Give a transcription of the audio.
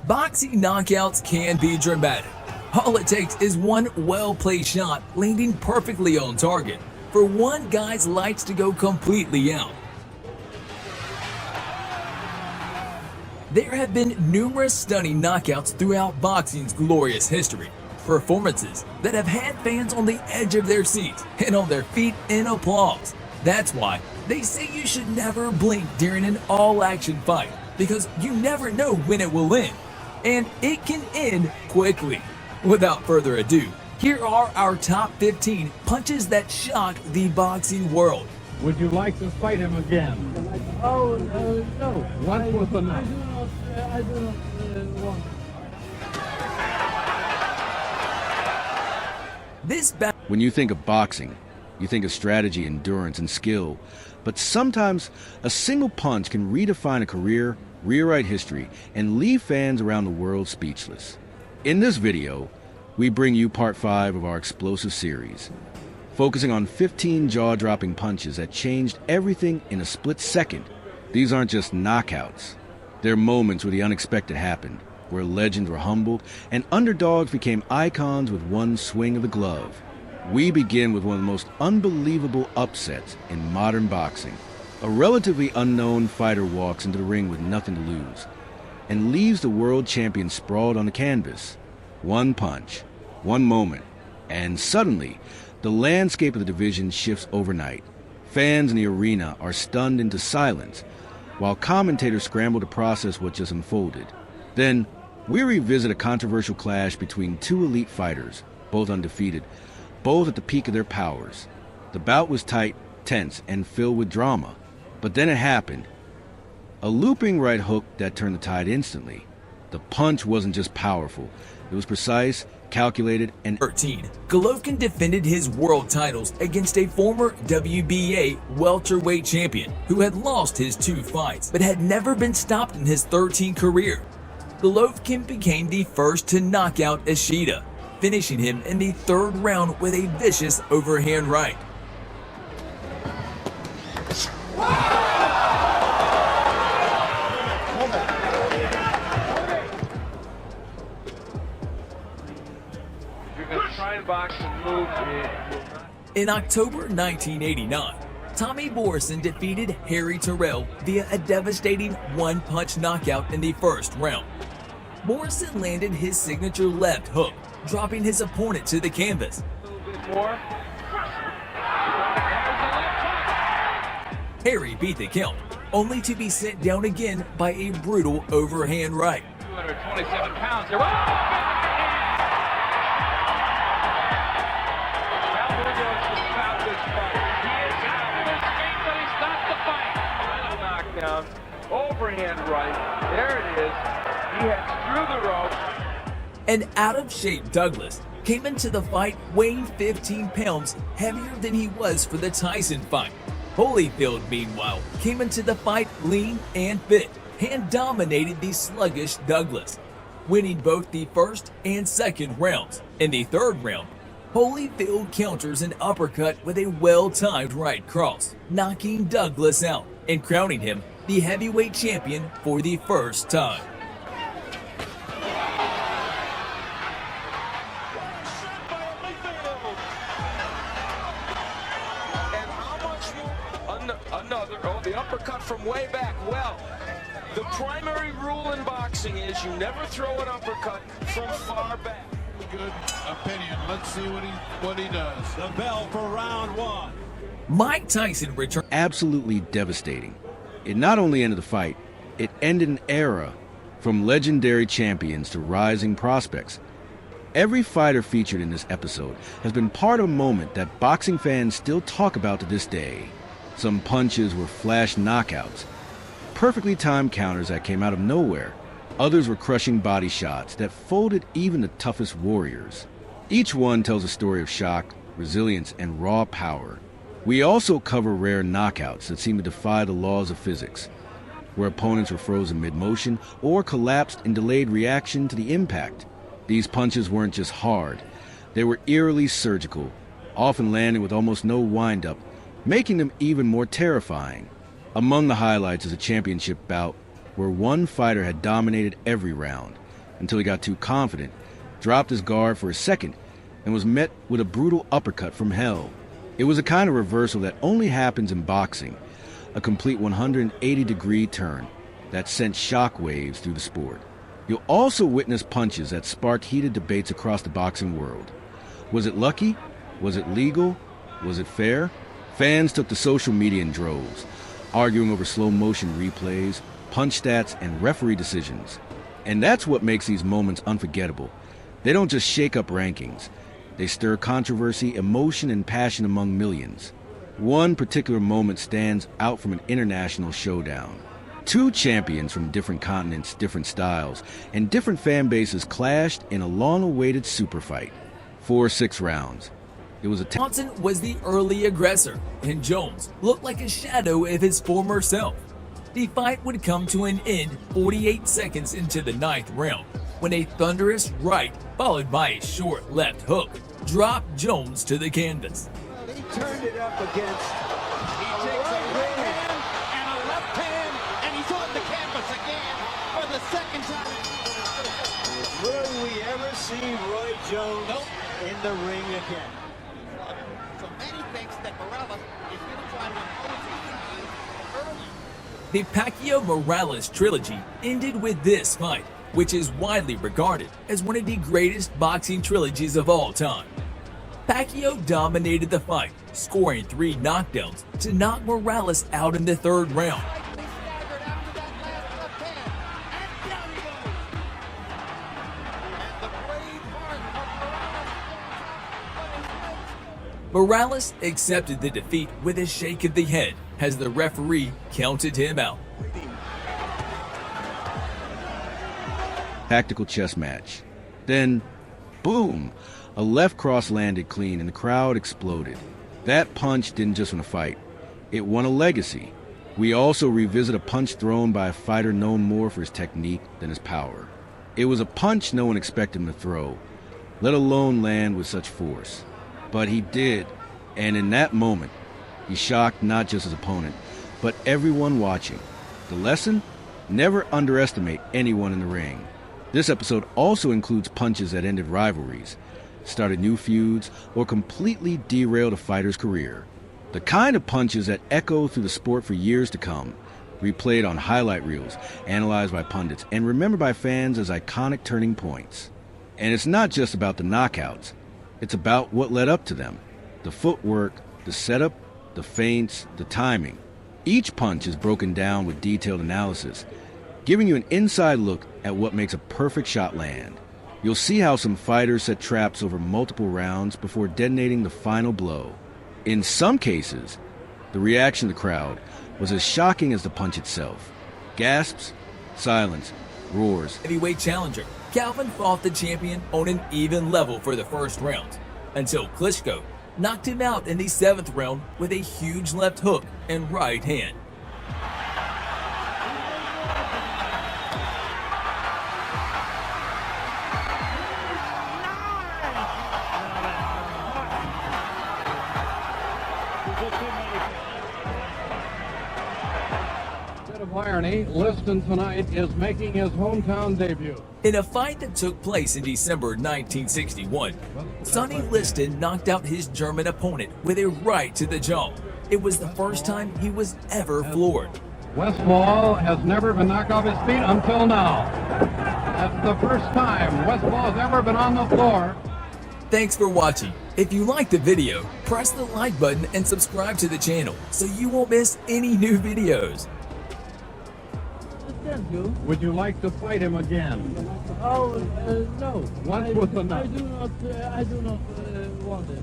Boxing knockouts can be dramatic. All it takes is one well-placed shot landing perfectly on target for one guy's lights to go completely out. There have been numerous stunning knockouts throughout boxing's glorious history. Performances that have had fans on the edge of their seats and on their feet in applause. That's why they say you should never blink during an all-action fight, because you never know when it will end. And it can end quickly. Without further ado, here are our top 15 punches that shock the boxing world. Would you like to fight him again? Oh, no. Once was enough. I do not want. When you think of boxing, you think of strategy, endurance, and skill. But sometimes a single punch can redefine a career, rewrite history, and leave fans around the world speechless. In this video, we bring you part 5 of our explosive series, focusing on 15 jaw-dropping punches that changed everything in a split second. These aren't just knockouts. They're moments where the unexpected happened, where legends were humbled, and underdogs became icons with one swing of the glove. We begin with one of the most unbelievable upsets in modern boxing. A relatively unknown fighter walks into the ring with nothing to lose, and leaves the world champion sprawled on the canvas. One punch, one moment, and suddenly, the landscape of the division shifts overnight. Fans in the arena are stunned into silence, while commentators scramble to process what just unfolded. Then, we revisit a controversial clash between two elite fighters, both undefeated, both at the peak of their powers. The bout was tight, tense, and filled with drama. But then it happened. A looping right hook that turned the tide instantly. The punch wasn't just powerful. It was precise, calculated, and 13. Golovkin defended his world titles against a former WBA welterweight champion who had lost his 2 fights but had never been stopped in his 13 career. Golovkin became the first to knock out Ishida, finishing him in the 3rd round with a vicious overhand right. In October 1989, Tommy Morrison defeated Harry Terrell via a devastating one-punch knockout in the 1st round. Morrison landed his signature left hook, dropping his opponent to the canvas. Harry beat the count, only to be sent down again by a brutal overhand right. 227 pounds. Overhand right. There it is. He had through the rope. An out-of-shape Douglas came into the fight weighing 15 pounds heavier than he was for the Tyson fight. Holyfield, meanwhile, came into the fight lean and fit and dominated the sluggish Douglas, winning both the 1st and 2nd rounds. In the 3rd round, Holyfield counters an uppercut with a well-timed right cross, knocking Douglas out and crowning him the heavyweight champion for the 1st time. And how much another, the uppercut from way back. Well, the primary rule in boxing is you never throw an uppercut from far back. Good opinion. Let's see what he does. The bell for round 1. Mike Tyson returned. absolutely devastating. It not only ended the fight, it ended an era, from legendary champions to rising prospects. Every fighter featured in this episode has been part of a moment that boxing fans still talk about to this day. Some punches were flash knockouts, perfectly timed counters that came out of nowhere. Others were crushing body shots that folded even the toughest warriors. Each one tells a story of shock, resilience, and raw power. We also cover rare knockouts that seem to defy the laws of physics, where opponents were frozen mid-motion or collapsed in delayed reaction to the impact. These punches weren't just hard, they were eerily surgical, often landing with almost no wind-up, making them even more terrifying. Among the highlights is a championship bout where one fighter had dominated every round, until he got too confident, dropped his guard for a second, and was met with a brutal uppercut from hell. It was a kind of reversal that only happens in boxing, a complete 180-degree turn that sent shockwaves through the sport. You'll also witness punches that sparked heated debates across the boxing world. Was it lucky? Was it legal? Was it fair? Fans took to social media in droves, arguing over slow-motion replays, punch stats, and referee decisions. And that's what makes these moments unforgettable. They don't just shake up rankings. They stir controversy, emotion, and passion among millions. One particular moment stands out from an international showdown. Two champions from different continents, different styles, and different fan bases clashed in a long-awaited super fight. 4-6 rounds. It was a Johnson was the early aggressor, and Jones looked like a shadow of his former self. The fight would come to an end 48 seconds into the 9th round, when a thunderous right, followed by a short left hook, dropped Jones to the canvas. He turned it up against. He takes a right hand and a left hand, and he's on the canvas again for the second time. Will we ever see Roy Jones in the ring again? So many thinks that Morales is going to try to impose his early. The Pacquiao-Morales trilogy ended with this fight, which is widely regarded as one of the greatest boxing trilogies of all time. Pacquiao dominated the fight, scoring 3 knockdowns to knock Morales out in the 3rd round. Morales accepted the defeat with a shake of the head as the referee counted him out. tactical chess match. Then, boom! A left cross landed clean and the crowd exploded. That punch didn't just win a fight, it won a legacy. We also revisit a punch thrown by a fighter known more for his technique than his power. It was a punch no one expected him to throw, let alone land with such force. But he did, and in that moment, he shocked not just his opponent, but everyone watching. The lesson? Never underestimate anyone in the ring. This episode also includes punches that ended rivalries, started new feuds, or completely derailed a fighter's career. The kind of punches that echo through the sport for years to come, replayed on highlight reels, analyzed by pundits, and remembered by fans as iconic turning points. And it's not just about the knockouts, it's about what led up to them. The footwork, the setup, the feints, the timing. Each punch is broken down with detailed analysis, giving you an inside look at what makes a perfect shot land. You'll see how some fighters set traps over multiple rounds before detonating the final blow. In some cases, the reaction of the crowd was as shocking as the punch itself. Gasps, silence, roars. Heavyweight challenger Calvin fought the champion on an even level for the first round, until Klitschko knocked him out in the 7th round with a huge left hook and right hand. Bit of irony, Liston tonight is making his hometown debut. In a fight that took place in December 1961, Sonny Liston knocked out his German opponent with a right to the jaw. It was the first time he was ever floored. Westfall has never been knocked off his feet until now. That's the first time Westfall has ever been on the floor. Thanks for watching. If you liked the video, press the like button and subscribe to the channel so you won't miss any new videos. Thank you. Would you like to fight him again? Oh, no. Once with the knife. I do not want it.